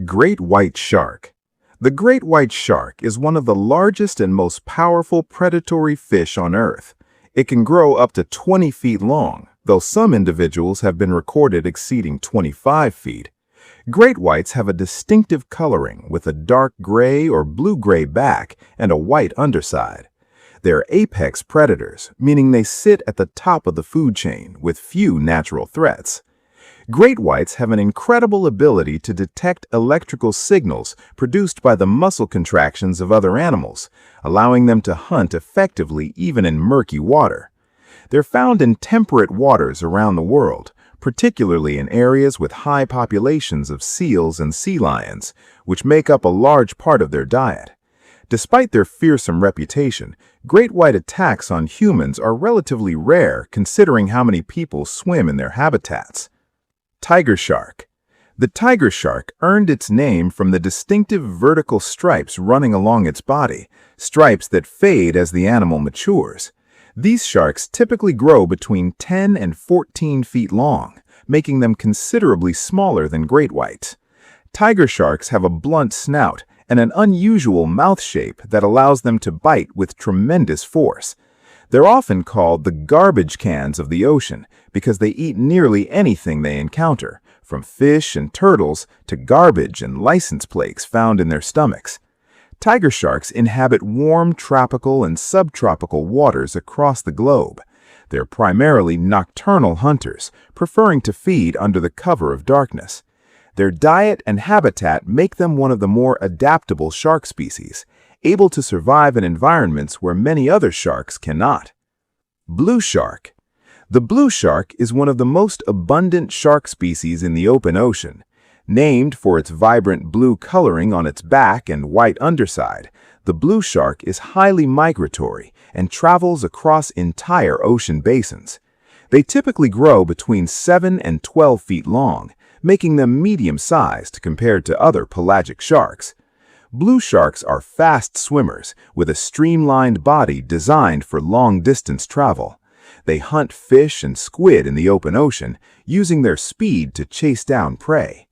Great white shark. The great white shark is one of the largest and most powerful predatory fish on Earth. It can grow up to 20 feet long, though some individuals have been recorded exceeding 25 feet. Great whites have a distinctive coloring with a dark gray or blue-gray back and a white underside. They're apex predators, meaning they sit at the top of the food chain with few natural threats. Great whites have an incredible ability to detect electrical signals produced by the muscle contractions of other animals, allowing them to hunt effectively even in murky water. They're found in temperate waters around the world, particularly in areas with high populations of seals and sea lions, which make up a large part of their diet. Despite their fearsome reputation, great white attacks on humans are relatively rare considering how many people swim in their habitats. Tiger shark. The tiger shark earned its name from the distinctive vertical stripes running along its body, stripes that fade as the animal matures. These sharks typically grow between 10 and 14 feet long, making them considerably smaller than great whites. Tiger sharks have a blunt snout and an unusual mouth shape that allows them to bite with tremendous force. They're often called the garbage cans of the ocean because they eat nearly anything they encounter, from fish and turtles to garbage and license plates found in their stomachs. Tiger sharks inhabit warm tropical and subtropical waters across the globe. They're primarily nocturnal hunters, preferring to feed under the cover of darkness. Their diet and habitat make them one of the more adaptable shark species, able to survive in environments where many other sharks cannot. Blue shark. The blue shark is one of the most abundant shark species in the open ocean. Named for its vibrant blue coloring on its back and white underside, the blue shark is highly migratory and travels across entire ocean basins. They typically grow between 7 and 12 feet long, making them medium-sized compared to other pelagic sharks. Blue sharks are fast swimmers with a streamlined body designed for long-distance travel. They hunt fish and squid in the open ocean, using their speed to chase down prey.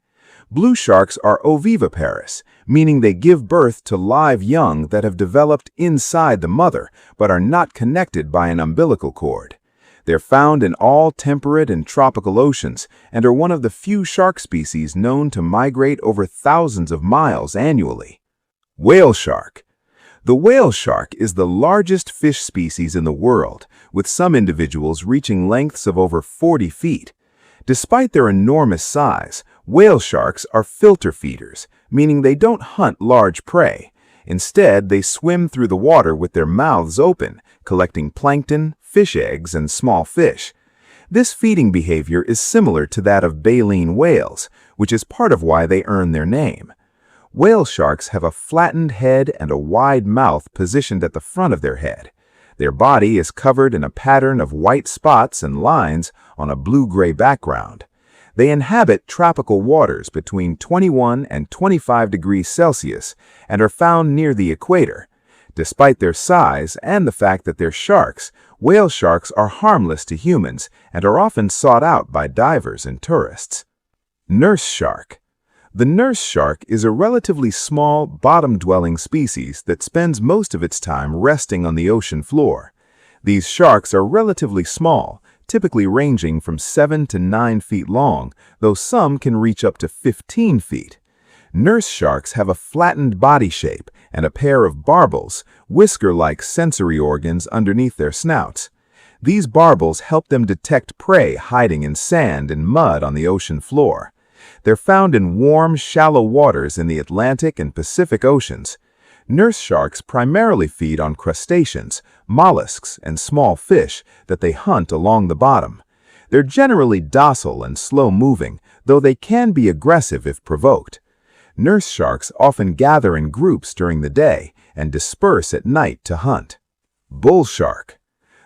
Blue sharks are oviviparous, meaning they give birth to live young that have developed inside the mother but are not connected by an umbilical cord. They're found in all temperate and tropical oceans and are one of the few shark species known to migrate over thousands of miles annually. Whale shark. The whale shark is the largest fish species in the world, with some individuals reaching lengths of over 40 feet. Despite their enormous size, whale sharks are filter feeders, meaning they don't hunt large prey. Instead, they swim through the water with their mouths open, collecting plankton, fish eggs, and small fish. This feeding behavior is similar to that of baleen whales, which is part of why they earn their name. Whale sharks have a flattened head and a wide mouth positioned at the front of their head. Their body is covered in a pattern of white spots and lines on a blue-gray background. They inhabit tropical waters between 21 and 25 degrees Celsius and are found near the equator. Despite their size and the fact that they're sharks, whale sharks are harmless to humans and are often sought out by divers and tourists. Nurse shark. The nurse shark is a relatively small, bottom-dwelling species that spends most of its time resting on the ocean floor. These sharks are relatively small, typically ranging from 7 to 9 feet long, though some can reach up to 15 feet. Nurse sharks have a flattened body shape and a pair of barbels, whisker-like sensory organs underneath their snouts. These barbels help them detect prey hiding in sand and mud on the ocean floor. They're found in warm, shallow waters in the Atlantic and Pacific Oceans. Nurse sharks primarily feed on crustaceans, mollusks, and small fish that they hunt along the bottom. They're generally docile and slow-moving, though they can be aggressive if provoked. Nurse sharks often gather in groups during the day and disperse at night to hunt. Bull shark.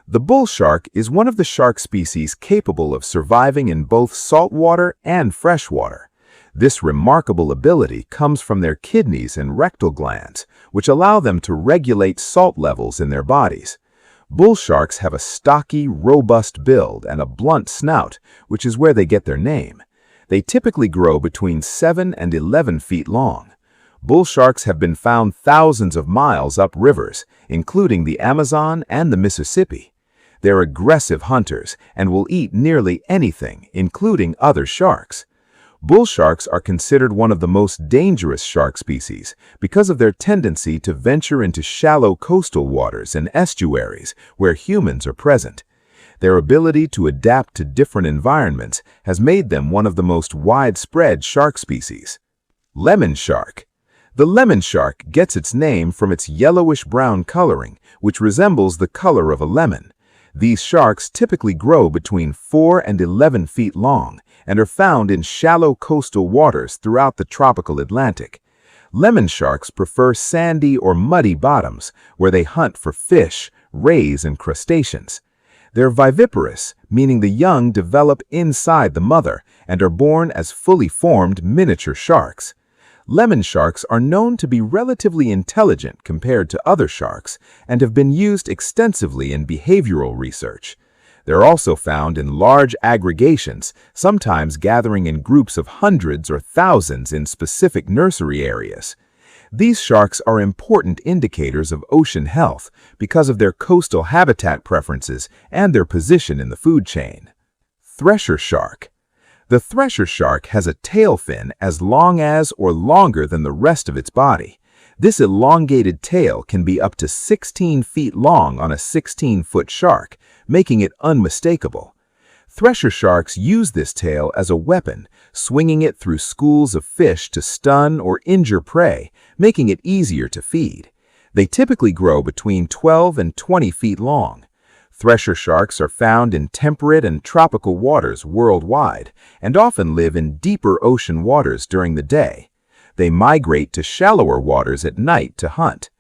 The bull shark is one of the shark species capable of surviving in both saltwater and freshwater. This remarkable ability comes from their kidneys and rectal glands, which allow them to regulate salt levels in their bodies. Bull sharks have a stocky, robust build and a blunt snout, which is where they get their name. They typically grow between 7 and 11 feet long. Bull sharks have been found thousands of miles up rivers, including the Amazon and the Mississippi. They're aggressive hunters and will eat nearly anything, including other sharks. Bull sharks are considered one of the most dangerous shark species because of their tendency to venture into shallow coastal waters and estuaries where humans are present. Their ability to adapt to different environments has made them one of the most widespread shark species. Lemon shark. The lemon shark gets its name from its yellowish-brown coloring, which resembles the color of a lemon. These sharks typically grow between 4 and 11 feet long and are found in shallow coastal waters throughout the tropical Atlantic. Lemon sharks prefer sandy or muddy bottoms, where they hunt for fish, rays, and crustaceans. They're viviparous, meaning the young develop inside the mother and are born as fully formed miniature sharks. Lemon sharks are known to be relatively intelligent compared to other sharks and have been used extensively in behavioral research. They're also found in large aggregations, sometimes gathering in groups of hundreds or thousands in specific nursery areas. These sharks are important indicators of ocean health because of their coastal habitat preferences and their position in the food chain. Thresher shark. The thresher shark has a tail fin as long as or longer than the rest of its body. This elongated tail can be up to 16 feet long on a 16-foot shark, making it unmistakable. Thresher sharks use this tail as a weapon, swinging it through schools of fish to stun or injure prey, making it easier to feed. They typically grow between 12 and 20 feet long. Thresher sharks are found in temperate and tropical waters worldwide and often live in deeper ocean waters during the day. They migrate to shallower waters at night to hunt.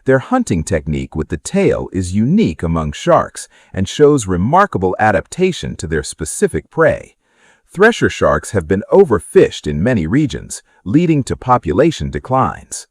Their hunting technique with the tail is unique among sharks and shows remarkable adaptation to their specific prey. Thresher sharks have been overfished in many regions, leading to population declines.